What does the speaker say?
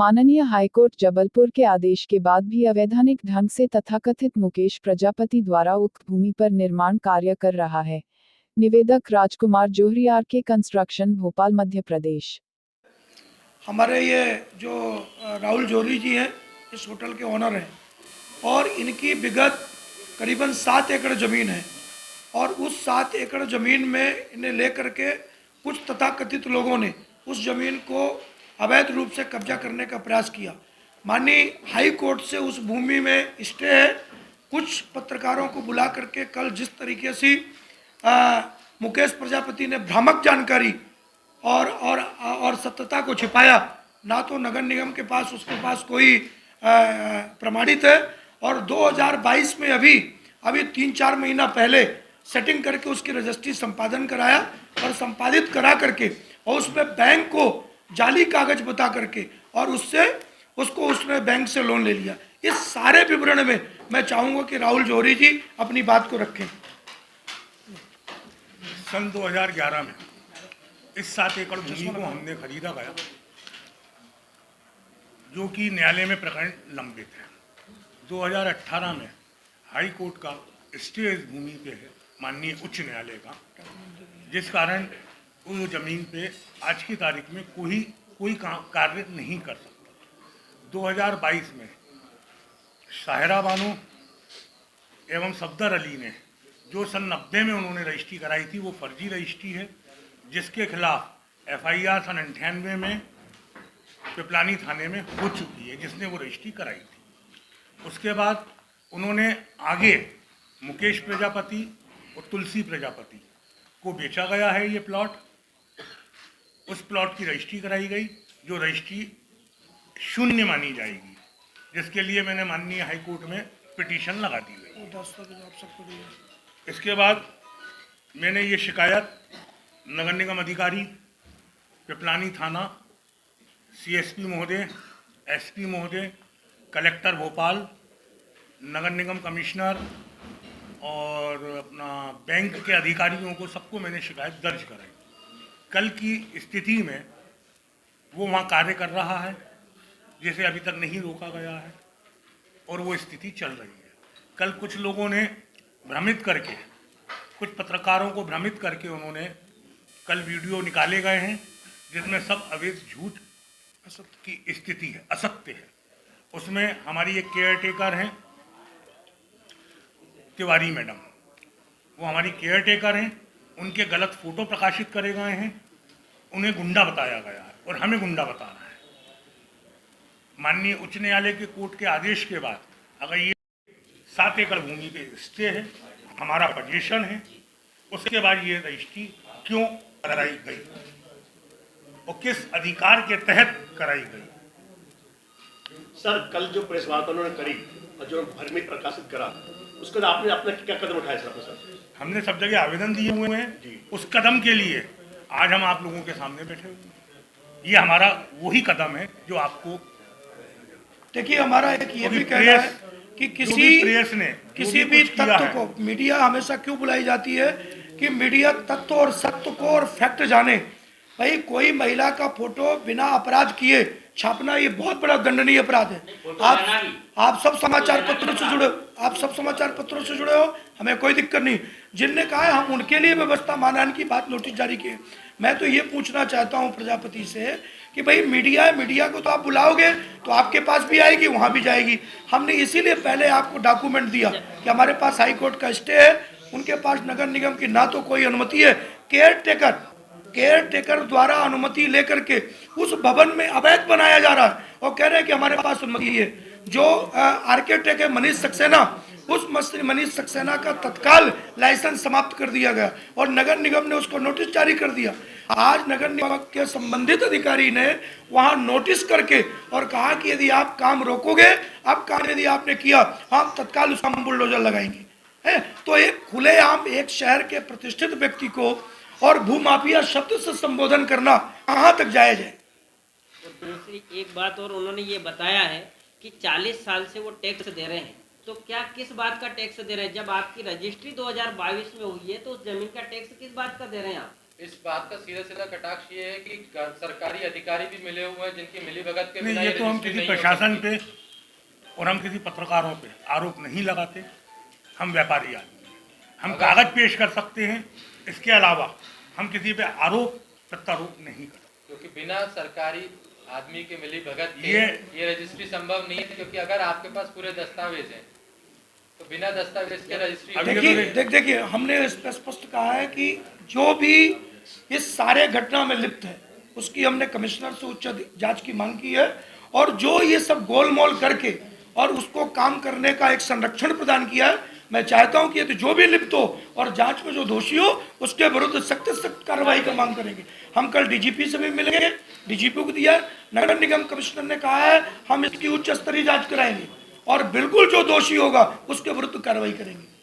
माननीय हाईकोर्ट जबलपुर के आदेश के बाद भी अवैधानिक ढंग से तथाकथित मुकेश प्रजापति द्वारा उक्त भूमि पर निर्माण कार्य कर रहा है। निवेदक राजकुमार जोहरी, आरके कंस्ट्रक्शन, भोपाल, मध्य प्रदेश। हमारे ये जो राहुल जोहरी जी हैं, इस होटल के ऑनर हैं और इनकी विगत करीबन 7 एकड़ ज़मीन है और उस 7 एकड़ ज़मीन में इन्हें लेकर के कुछ तथाकथित लोगों ने उस ज़मीन को अवैध रूप से कब्जा करने का प्रयास किया। माननीय हाई कोर्ट से उस भूमि में स्टे है। कुछ पत्रकारों को बुला करके कल जिस तरीके से मुकेश प्रजापति ने भ्रामक जानकारी और सत्यता को छिपाया, ना तो नगर निगम के पास उसके पास कोई प्रमाणित है और 2022 में अभी 3-4 महीना पहले सेटिंग करके उसकी रजिस्ट्री संपादन कराया और संपादित करा करके और उसमें बैंक को जाली कागज बता करके और उसने बैंक से लोन ले लिया। इस सारे विवरण में मैं चाहूँगा कि राहुल जोहरी जी अपनी बात को रखें। सन 2011 में इस 7 एकड़ भूमि को हमने खरीदा गया, जो कि न्यायालय में प्रकरण लंबित है। 2018 में हाई कोर्ट का स्टे इस भूमि पे है, माननीय उच्च न्यायालय का, जिस कारण उस जमीन पे आज की तारीख में कोई कार्य नहीं कर सकता। 2022 में शाहिरा बानो एवं सफदर अली ने जो सन 90 में उन्होंने रजिस्ट्री कराई थी, वो फर्जी रजिस्ट्री है, जिसके खिलाफ FIR सन 98 में पिपलानी थाने में हो चुकी है, जिसने वो रजिस्ट्री कराई थी। उसके बाद उन्होंने आगे मुकेश प्रजापति और तुलसी प्रजापति को बेचा गया है ये प्लॉट। उस प्लॉट की रजिस्ट्री कराई गई, जो रजिस्ट्री शून्य मानी जाएगी, जिसके लिए मैंने माननीय हाई कोर्ट में पिटीशन लगा दी गई। इसके बाद मैंने ये शिकायत नगर निगम अधिकारी, पिपलानी थाना, CSP महोदय, SP महोदय, कलेक्टर भोपाल, नगर निगम कमिश्नर और अपना बैंक के अधिकारियों को सबको मैंने शिकायत दर्ज कराई। कल की स्थिति में वो वहाँ कार्य कर रहा है, जिसे अभी तक नहीं रोका गया है और वो स्थिति चल रही है। कल कुछ लोगों ने भ्रमित करके, कुछ पत्रकारों को भ्रमित करके उन्होंने कल वीडियो निकाले गए हैं, जिसमें सब अवैध झूठ की स्थिति है, असत्य है। उसमें हमारी एक केयर टेकर हैं तिवारी मैडम, वो हमारी केयर टेकर हैं, उनके गलत फोटो प्रकाशित करे गए हैं, उन्हें गुंडा बताया गया है और हमें गुंडा बताना है। माननीय उच्च न्यायालय के कोर्ट के आदेश के बाद अगर ये 7 एकड़ भूमि पे स्टे है, हमारा पोजीशन है, उसके बाद ये रजिस्ट्री क्यों कराई गई और किस अधिकार के तहत कराई गई? सर, कल जो प्रेस वार्ता उन्होंने करी और जो भ्रमित प्रकाशित करा, उसके बाद आपने अपना क्या कदम उठाए सर? हमने सब जगह आवेदन दिए हुए हैं। उस कदम के लिए आज हम आप लोगों के सामने बैठे हुए हैं। ये हमारा वही कदम है जो आपको, देखिए, हमारा एक ये भी कहना है कि किसी भी तथ्य को, मीडिया हमेशा क्यों बुलाई जाती है कि मीडिया तथ्य और सत्य को और फैक्ट जाने। भाई, कोई महिला का फोटो बिना अपराध किए छापना ये बहुत बड़ा दंडनीय अपराध है। आप सब समाचार पत्रों से जुड़े हो, हमें कोई दिक्कत नहीं। जिनने कहा है हम उनके लिए व्यवस्था मानहानि की बात नोटिस जारी किए। मैं तो ये पूछना चाहता हूँ प्रजापति से कि भाई, मीडिया को तो आप बुलाओगे तो आपके पास भी आएगी, वहाँ भी जाएगी। हमने इसीलिए पहले आपको डॉक्यूमेंट दिया कि हमारे पास हाई कोर्ट का स्टे है, उनके पास नगर निगम की ना तो कोई अनुमति है, केयर टेकर द्वारा अनुमति लेकर के उस भवन में अवैध बनाया जा रहा है और कह रहे हैं कि हमारे पास अनुमति है। जो आर्किटेक्ट है मनीष सक्सेना, उस मनीष सक्सेना का तत्काल लाइसेंस समाप्त कर दिया गया और नगर निगम ने उसको नोटिस जारी कर दिया। आज नगर निगम के संबंधित अधिकारी ने वहां नोटिस करके और कहा कि यदि आप काम रोकोगे, अब काम यदि आपने किया, हम तत्काल उसका बुलडोजर लगाएंगे। है तो एक खुलेआम एक शहर के प्रतिष्ठित व्यक्ति को और भूमाफिया शब्द से संबोधन करना कहाँ तक जायज है? दूसरी एक बात और उन्होंने ये बताया है कि 40 साल से वो टैक्स दे रहे हैं, तो क्या किस बात का टैक्स दे रहे हैं? जब आपकी रजिस्ट्री 2022 में हुई है तो उस जमीन का टैक्स किस बात का दे रहे हैं आप? इस बात का सीधा सीधा कटाक्ष ये है कि सरकारी अधिकारी भी मिले हुए हैं जिनकी मिलीभगत के नहीं, बिना ये तो हम रजिस्ट्री किसी नहीं हो प्रशासन सकती। पे और हम किसी पत्रकारों पे आरोप नहीं लगाते। हम व्यापारी आदमी हैं। हम कागज पेश कर सकते हैं, इसके अलावा हम किसी पे आरोप प्रत्यारोप नहीं करते। क्योंकि बिना सरकारी आदमी के मिलीभगत के ये- ये रजिस्ट्री संभव नहीं है, क्योंकि अगर आपके पास पूरे दस्तावेज हैं तो बिना दस्तावेज के रजिस्ट्री अभी देखिए देखिए हमने इस पे स्पष्ट कहा है कि जो भी इस सारे घटना में लिप्त है उसकी हमने कमिश्नर से उच्च जांच की मांग की है, और जो ये सब गोलमोल करके और उसको काम करने का एक संरक्षण प्रदान किया है, मैं चाहता हूं कि ये तो जो भी लिप्त हो और जांच में जो दोषी हो उसके विरुद्ध सख्त से सख्त कार्रवाई की मांग करेंगे। हम कल डीजीपी से भी मिलेंगे, डीजीपी को दिया, नगर निगम कमिश्नर ने कहा है हम इसकी उच्च स्तरीय जांच कराएंगे और बिल्कुल जो दोषी होगा उसके विरुद्ध कार्रवाई करेंगे।